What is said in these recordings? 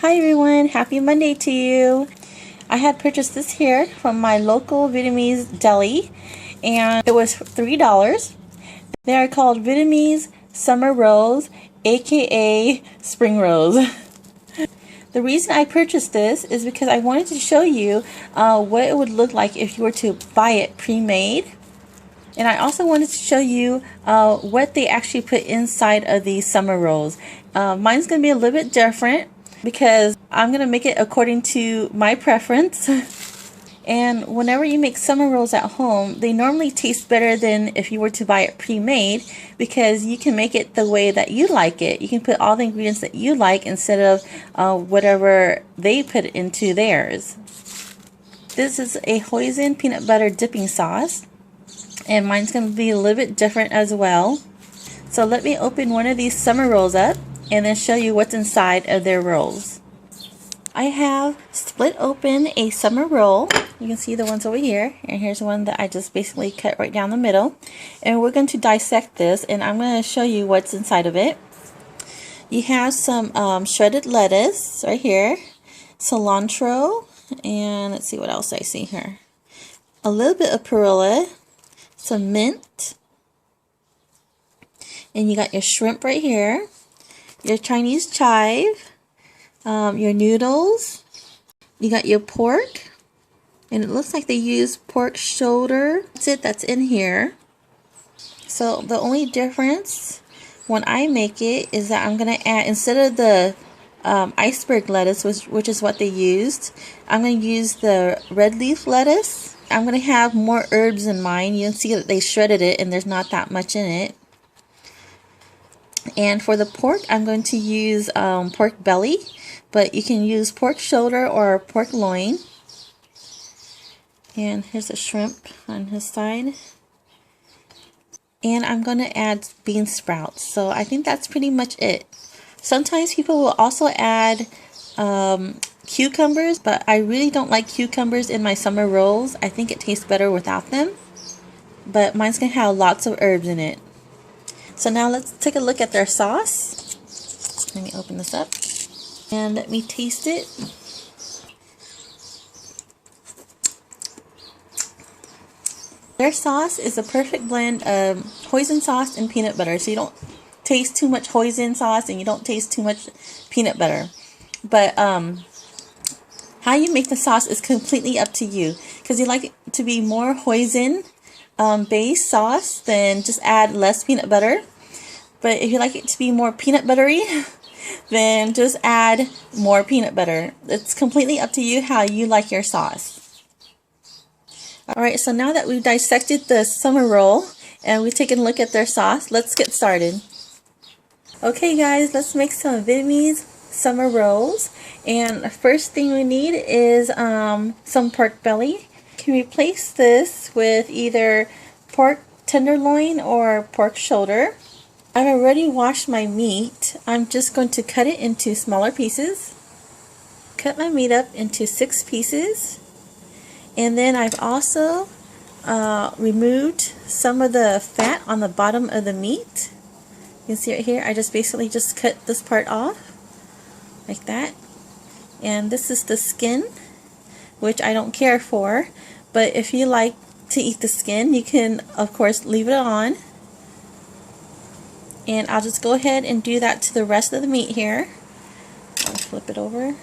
Hi everyone, happy Monday to you. I had purchased this here from my local Vietnamese deli and it was $3. They are called Vietnamese Summer Rolls, aka Spring Rolls. The reason I purchased this is because I wanted to show you what it would look like if you were to buy it pre-made. And I also wanted to show you what they actually put inside of these summer rolls. Mine's going to be a little bit different because I'm going to make it according to my preference. And whenever you make summer rolls at home, they normally taste better than if you were to buy it pre-made because you can make it the way that you like it. You can put all the ingredients that you like instead of whatever they put into theirs. This is a hoisin peanut butter dipping sauce. And mine's going to be a little bit different as well. So let me open one of these summer rolls up and then show you what's inside of their rolls. I have split open a summer roll. You can see the ones over here. And here's one that I just basically cut right down the middle. And we're going to dissect this and I'm going to show you what's inside of it. You have some shredded lettuce right here. Cilantro. And let's see what else I see here. A little bit of perilla. Some mint, and you got your shrimp right here, your Chinese chive, your noodles, you got your pork, and it looks like they use pork shoulder. That's it, that's in here. So the only difference when I make it is that I'm going to add, instead of the iceberg lettuce, which is what they used, I'm going to use the red leaf lettuce. I'm going to have more herbs in mine. You can see that they shredded it and there's not that much in it. And for the pork, I'm going to use pork belly, but you can use pork shoulder or pork loin. And here's a shrimp on his side. And I'm going to add bean sprouts. So I think that's pretty much it. Sometimes people will also add cucumbers, but I really don't like cucumbers in my summer rolls. I think it tastes better without them. But mine's going to have lots of herbs in it. So now let's take a look at their sauce. Let me open this up. And let me taste it. Their sauce is a perfect blend of hoisin sauce and peanut butter. So you don't taste too much hoisin sauce and you don't taste too much peanut butter. But how you make the sauce is completely up to you. Because you like it to be more hoisin based sauce, then just add less peanut butter. But if you like it to be more peanut buttery, then just add more peanut butter. It's completely up to you how you like your sauce. Alright, so now that we've dissected the summer roll and we've taken a look at their sauce, let's get started. Okay guys, let's make some Vietnamese summer rolls. And the first thing we need is some pork belly. You can replace this with either pork tenderloin or pork shoulder. I've already washed my meat. I'm just going to cut it into smaller pieces. Cut my meat up into 6 pieces. And then I've also removed some of the fat on the bottom of the meat. You can see right here, I just basically just cut this part off like that. And this is the skin, which I don't care for, but if you like to eat the skin, you can of course leave it on. And I'll just go ahead and do that to the rest of the meat here. I'll flip it over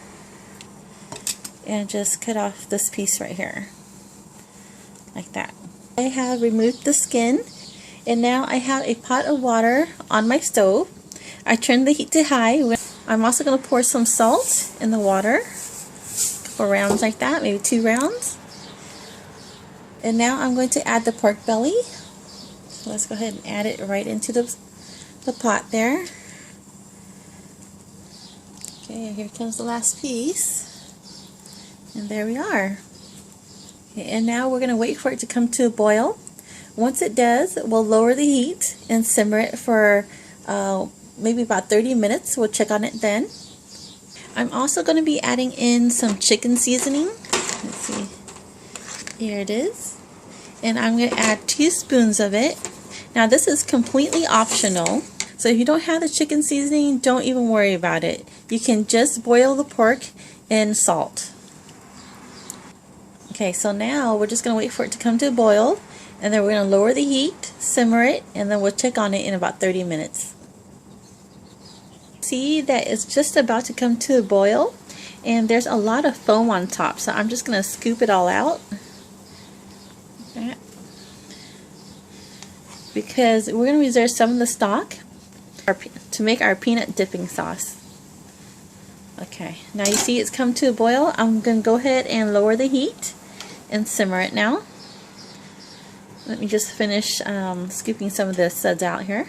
and just cut off this piece right here like that. I have removed the skin and now I have a pot of water on my stove. I turned the heat to high. I'm also going to pour some salt in the water, a couple rounds like that, maybe 2 rounds. And now I'm going to add the pork belly. So let's go ahead and add it right into the pot there. Okay, here comes the last piece. And there we are. Okay, and now we're going to wait for it to come to a boil. Once it does, we'll lower the heat and simmer it for maybe about 30 minutes. We'll check on it then. I'm also going to be adding in some chicken seasoning. Let's see. Here it is. And I'm going to add 2 spoons of it. Now this is completely optional. So if you don't have the chicken seasoning, don't even worry about it. you can just boil the pork in salt. Okay, so now we're just going to wait for it to come to a boil, and then we're going to lower the heat, simmer it, and then we'll check on it in about 30 minutes. See that it's just about to come to a boil, and there's a lot of foam on top, so I'm just going to scoop it all out. Because we're going to reserve some of the stock to make our peanut dipping sauce. Okay, now you see it's come to a boil. I'm going to go ahead and lower the heat and simmer it now. Let me just finish scooping some of the suds out here.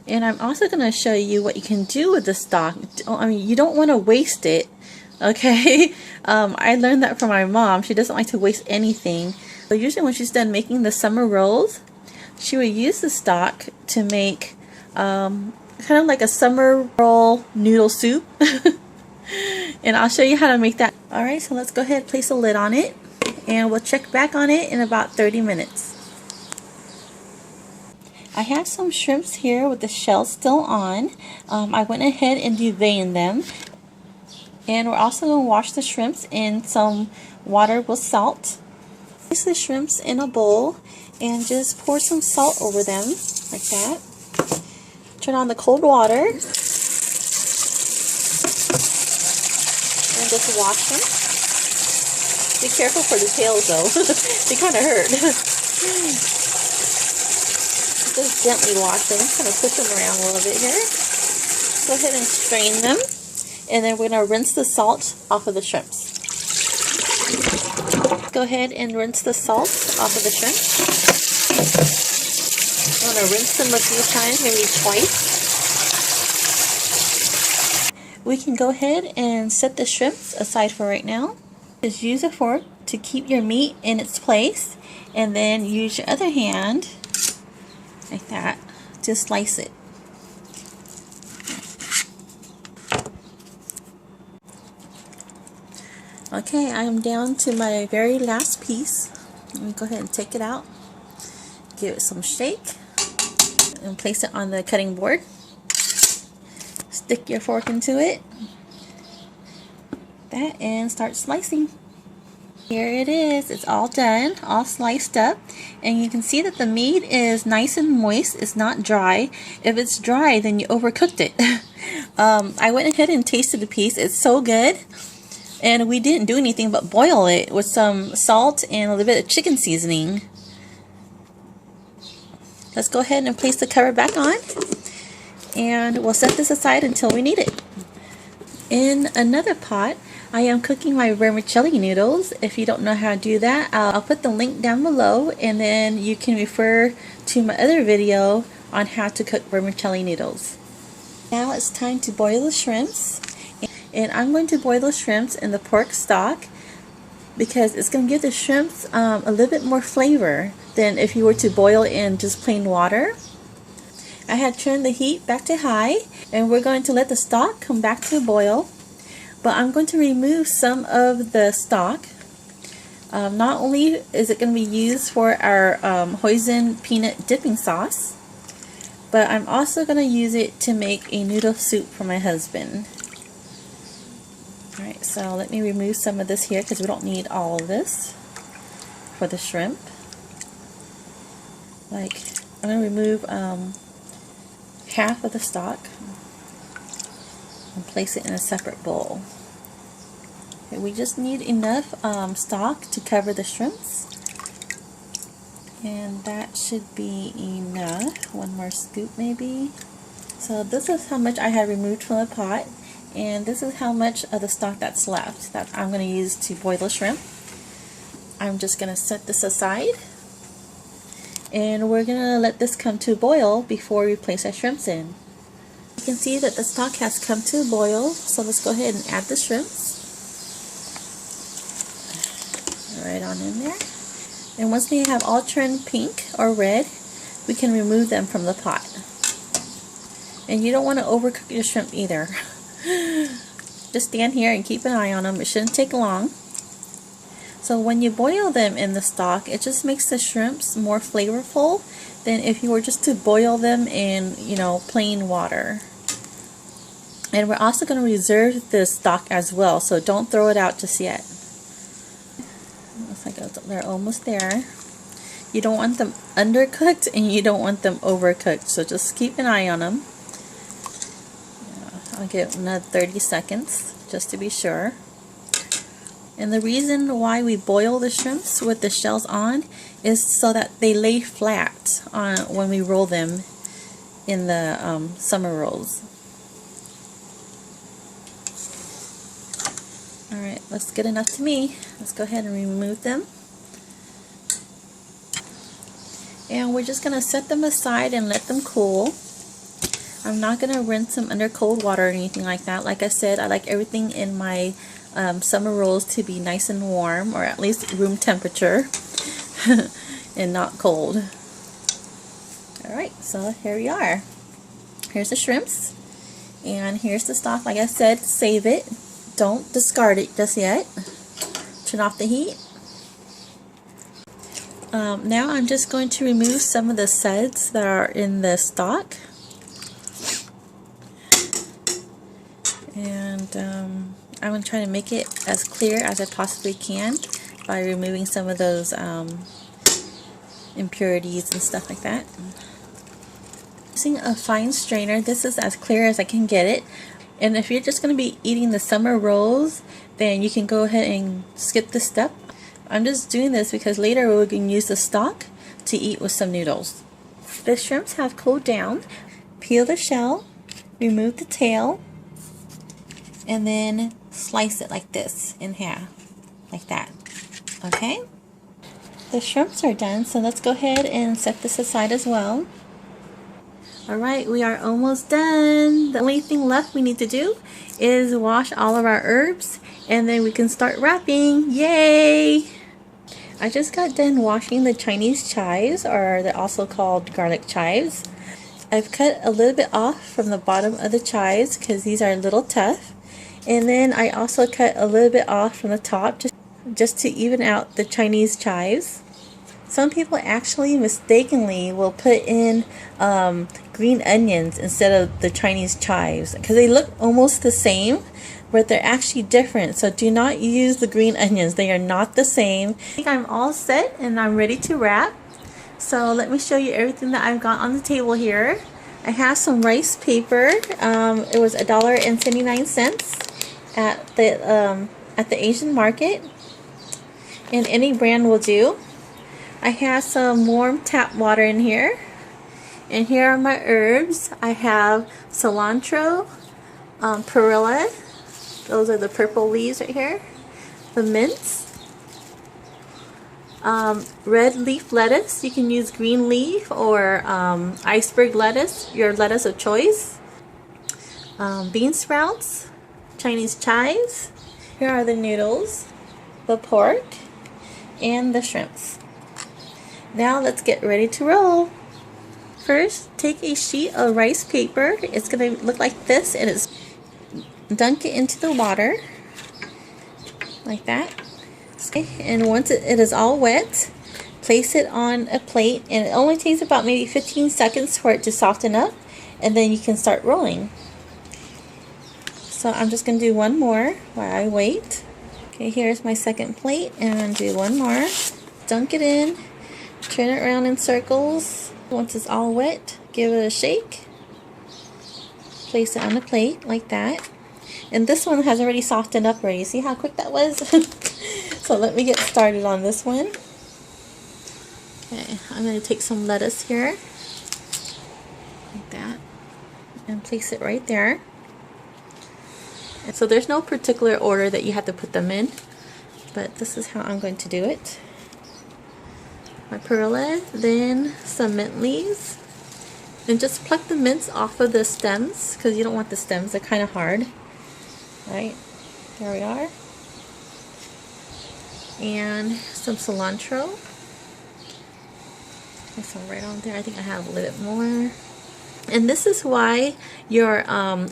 And I'm also going to show you what you can do with the stock. I mean, you don't want to waste it, okay? I learned that from my mom. She doesn't like to waste anything. So usually when she's done making the summer rolls, she would use the stock to make kind of like a summer roll noodle soup. And I'll show you how to make that. Alright, so let's go ahead and place a lid on it, and we'll check back on it in about 30 minutes. I have some shrimps here with the shell still on. I went ahead and deveined them. And we're also going to wash the shrimps in some water with salt. Place the shrimps in a bowl and just pour some salt over them like that. Turn on the cold water and just wash them. Be careful for the tails though, they kind of hurt. Just gently wash them, kind of push them around a little bit here. Go ahead and strain them, and then we're going to rinse the salt off of the shrimps. Go ahead and rinse the salt off of the shrimps. I'm going to rinse them a few times, maybe twice. We can go ahead and set the shrimps aside for right now. Just use a fork to keep your meat in its place, and then use your other hand, like that, to slice it. Okay, I am down to my very last piece. Let me go ahead and take it out. Give it some shake and place it on the cutting board. Stick your fork into it, that, and start slicing. Here it is. It's all done, all sliced up, and you can see that the meat is nice and moist. It's not dry. If it's dry, then you overcooked it. I went ahead and tasted a piece. It's so good, and we didn't do anything but boil it with some salt and a little bit of chicken seasoning. Let's go ahead and place the cover back on, and we'll set this aside until we need it. In another pot, I am cooking my vermicelli noodles. If you don't know how to do that, I'll put the link down below, and then you can refer to my other video on how to cook vermicelli noodles. Now it's time to boil the shrimps, and I'm going to boil the shrimps in the pork stock because it's going to give the shrimps a little bit more flavor than if you were to boil in just plain water. I had turned the heat back to high, and we're going to let the stock come back to a boil. But I'm going to remove some of the stock. Not only is it going to be used for our hoisin peanut dipping sauce, but I'm also going to use it to make a noodle soup for my husband. Alright, so let me remove some of this here because we don't need all of this for the shrimp. Like, I'm going to remove half of the stock and place it in a separate bowl. Okay, we just need enough stock to cover the shrimps, and that should be enough. One more scoop maybe. So this is how much I had removed from the pot, and this is how much of the stock that's left that I'm going to use to boil the shrimp. I'm just going to set this aside, and we're going to let this come to a boil before we place our shrimps in. You can see that the stock has come to a boil, so let's go ahead and add the shrimps right on in there. And once they have all turned pink or red, we can remove them from the pot. And you don't want to overcook your shrimp either. Just stand here and keep an eye on them. It shouldn't take long. So when you boil them in the stock, it just makes the shrimps more flavorful than if you were just to boil them in, plain water. And we're also going to reserve the stock as well, so don't throw it out just yet. Looks like they're almost there. You don't want them undercooked and you don't want them overcooked, so just keep an eye on them. I'll give another 30 seconds just to be sure. And the reason why we boil the shrimps with the shells on is so that they lay flat on when we roll them in the summer rolls. Alright, looks good enough to me. Let's go ahead and remove them. And we're just going to set them aside and let them cool. I'm not going to rinse them under cold water or anything like that. Like I said, I like everything in my summer rolls to be nice and warm, or at least room temperature and not cold. Alright, so here we are. Here's the shrimps and here's the stock. Like I said, save it. Don't discard it just yet. Turn off the heat. Now I'm just going to remove some of the suds that are in the stock. And I'm going to try to make it as clear as I possibly can by removing some of those impurities and stuff like that. Using a fine strainer, this is as clear as I can get it. And if you're just going to be eating the summer rolls, then you can go ahead and skip this step. I'm just doing this because later we're going to use the stock to eat with some noodles. The shrimps have cooled down. Peel the shell, remove the tail, and then slice it like this in half, like that. Okay? The shrimps are done, so let's go ahead and set this aside as well. Alright, we are almost done. The only thing left we need to do is wash all of our herbs, and then we can start wrapping. Yay! I just got done washing the Chinese chives, or they're also called garlic chives. I've cut a little bit off from the bottom of the chives because these are a little tough. And then I also cut a little bit off from the top just to even out the Chinese chives. Some people actually mistakenly will put in green onions instead of the Chinese chives because they look almost the same, but they're actually different. So do not use the green onions. They are not the same. I think I'm all set and I'm ready to wrap. So let me show you everything that I've got on the table here. I have some rice paper. It was $1.79 at the Asian market, and any brand will do. I have some warm tap water in here, and here are my herbs. I have cilantro, perilla, those are the purple leaves right here, the mints, red leaf lettuce. You can use green leaf or iceberg lettuce, your lettuce of choice, bean sprouts, Chinese chives. Here are the noodles, the pork, and the shrimps. Now let's get ready to roll. First, take a sheet of rice paper. It's going to look like this, and it's dunk it into the water like that. Okay. And once it is all wet, place it on a plate, and it only takes about maybe 15 seconds for it to soften up, and then you can start rolling. So I'm just going to do one more while I wait. Okay, here's my second plate, and I'm going to do one more. Dunk it in. Turn it around in circles. Once it's all wet, give it a shake. Place it on the plate like that. And this one has already softened up already. See how quick that was? So let me get started on this one. Okay, I'm going to take some lettuce here. Like that. And place it right there. And so there's no particular order that you have to put them in, but this is how I'm going to do it. My perilla, then some mint leaves, and just pluck the mints off of the stems because you don't want the stems, they're kind of hard. Right, there we are. And some cilantro. There's some right on there. I think I have a little bit more. And this is why your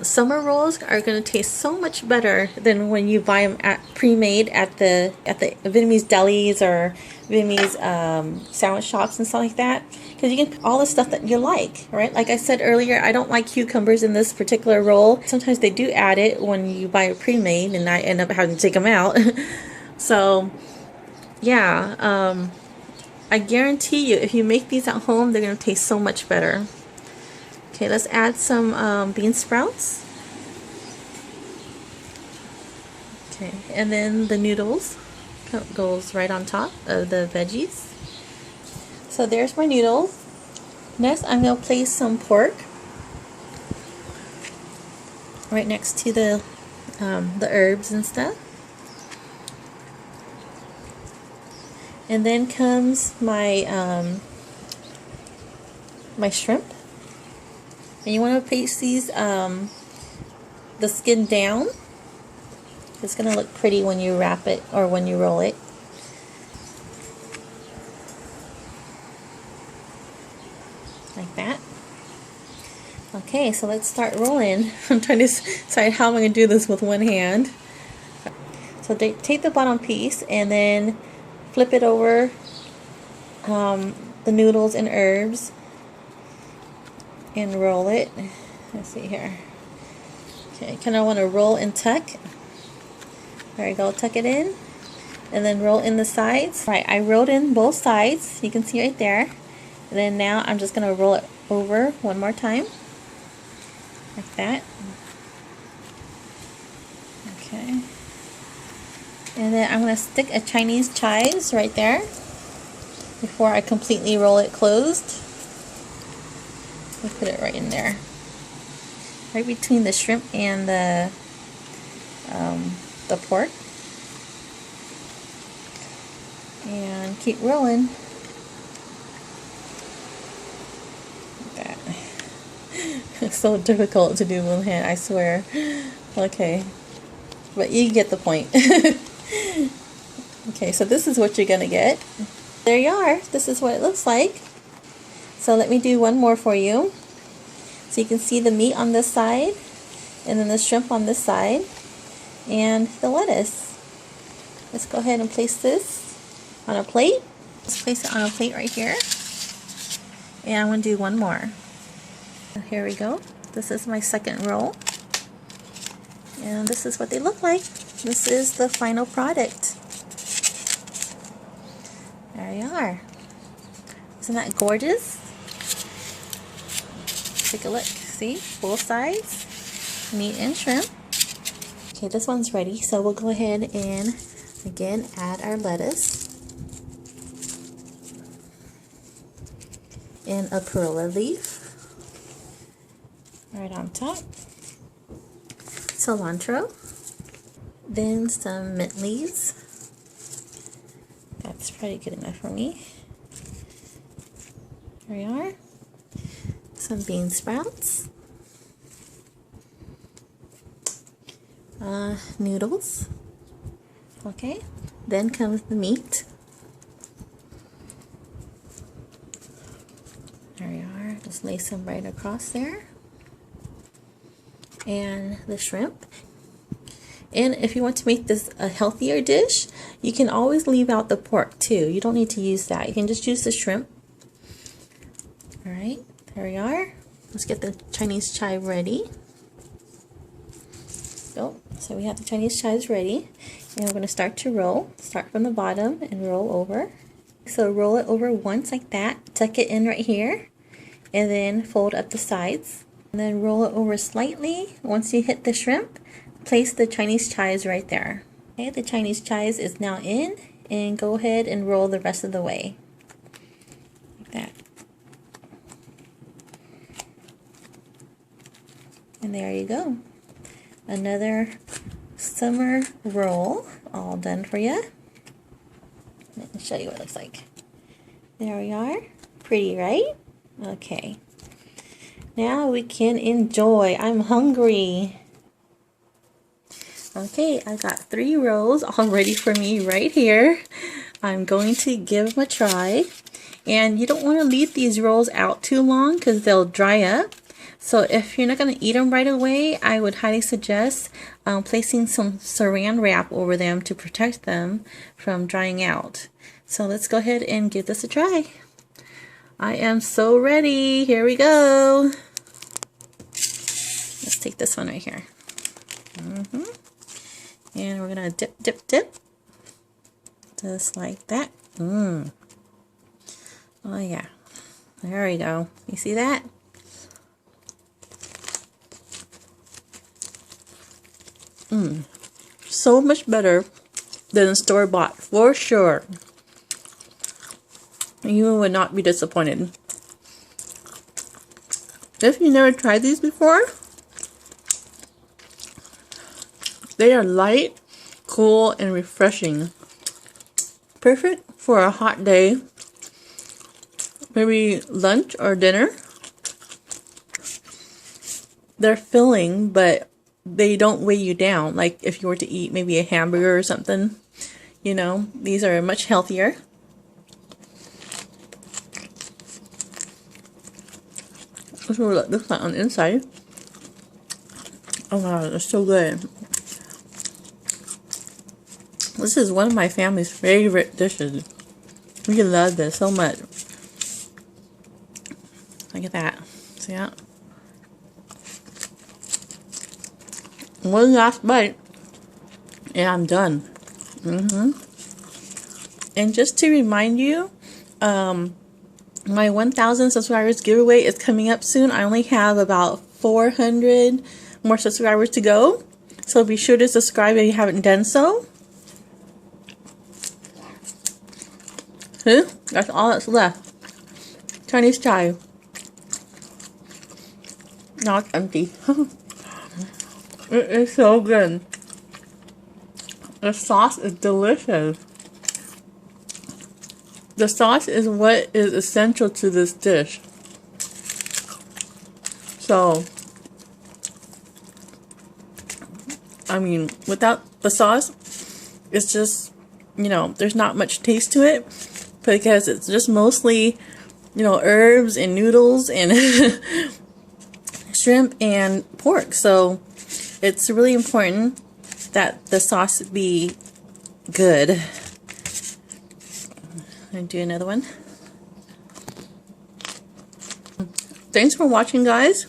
summer rolls are going to taste so much better than when you buy them pre-made at the Vietnamese delis or Vietnamese sandwich shops and stuff like that. Because you can put all the stuff that you like, right? Like I said earlier, I don't like cucumbers in this particular roll. Sometimes they do add it when you buy it pre-made, and I end up having to take them out. So, yeah, I guarantee you, if you make these at home, they're going to taste so much better. Okay, let's add some bean sprouts. Okay, and then the noodles goes right on top of the veggies. So there's my noodles. Next, I'm going to place some pork right next to the herbs and stuff. And then comes my my shrimp. And you want to place these the skin down. It's going to look pretty when you wrap it or when you roll it. Like that. Okay, so let's start rolling. I'm trying to decide how I'm going to do this with one hand. So take the bottom piece and then flip it over the noodles and herbs and roll it. Let's see here. Okay, kind of want to roll and tuck. There we go, tuck it in. And then roll in the sides. Right, I rolled in both sides. You can see right there. And then now I'm just going to roll it over one more time. Like that. Okay. And then I'm going to stick a Chinese chives right there before I completely roll it closed. We put it right in there, right between the shrimp and the pork, and keep rolling. Like that. It's so difficult to do with one hand, I swear. Okay, but you get the point. Okay, so this is what you're gonna get. There you are. This is what it looks like. So let me do one more for you. So you can see the meat on this side, and then the shrimp on this side, and the lettuce. Let's go ahead and place this on a plate. Let's place it on a plate right here. And I'm going to do one more. Here we go. This is my second roll. And this is what they look like. This is the final product. There you are. Isn't that gorgeous? Take a look. See? Both sides. Meat and shrimp. Okay, this one's ready. So we'll go ahead and, again, add our lettuce. And a perilla leaf. Right on top. Cilantro. Then some mint leaves. That's pretty good enough for me. There we are. Some bean sprouts, noodles. Okay, then comes the meat. There we are. Just lay some right across there, and the shrimp. And if you want to make this a healthier dish, you can always leave out the pork too. You don't need to use that. You can just use the shrimp. All right. There we are. Let's get the Chinese chive ready. So we have the Chinese chives ready. And we're going to start to roll. Start from the bottom and roll over. So roll it over once like that. Tuck it in right here. And then fold up the sides. And then roll it over slightly. Once you hit the shrimp, place the Chinese chives right there. Okay, the Chinese chives is now in. And go ahead and roll the rest of the way. Like that. And there you go. Another summer roll all done for you. Let me show you what it looks like. There we are. Pretty, right? Okay. Now we can enjoy. I'm hungry. Okay, I got 3 rolls all ready for me right here. I'm going to give them a try. And you don't want to leave these rolls out too long because they'll dry up. So if you're not going to eat them right away, I would highly suggest placing some saran wrap over them to protect them from drying out. So let's go ahead and give this a try. I am so ready. Here we go. Let's take this one right here. And we're going to dip, dip, dip. Just like that. Oh yeah. There we go. You see that? So much better than store-bought, for sure. You would not be disappointed. If you never tried these before, they are light, cool, and refreshing. Perfect for a hot day, maybe lunch or dinner. They're filling, but they don't weigh you down. Like if you were to eat maybe a hamburger or something, you know, these are much healthier. This is what it looks like on the inside. Oh wow, it's so good. This is one of my family's favorite dishes. We love this so much. Look at that. See that? One last bite and I'm done. And just to remind you, my 1,000 subscribers giveaway is coming up soon. I only have about 400 more subscribers to go, so be sure to subscribe if you haven't done so. See? That's all that's left. Chinese chai. Now it's empty. It is so good. The sauce is delicious. The sauce is what is essential to this dish. So, I mean, without the sauce, it's just, you know, there's not much taste to it because it's just mostly, you know, herbs and noodles and shrimp and pork. So, it's really important that the sauce be good. I'm gonna do another one. Thanks for watching, guys.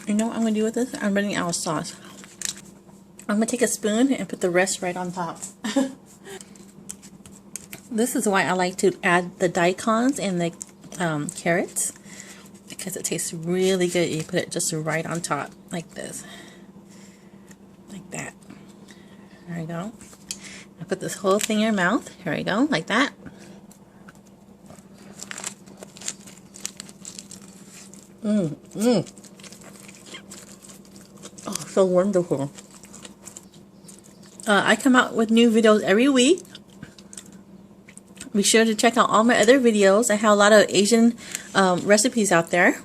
You know what I'm gonna do with this? I'm running out of sauce. I'm gonna take a spoon and put the rest right on top. This is why I like to add the daikons and the carrots, because it tastes really good. You put it just right on top, like this. Like that. There we go. I put this whole thing in your mouth. Here we go, like that. Oh, so wonderful. I come out with new videos every week. Be sure to check out all my other videos. I have a lot of Asian recipes out there.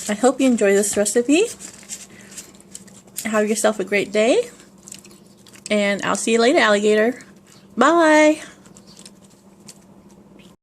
I hope you enjoy this recipe. Have yourself a great day. And I'll see you later, alligator. Bye.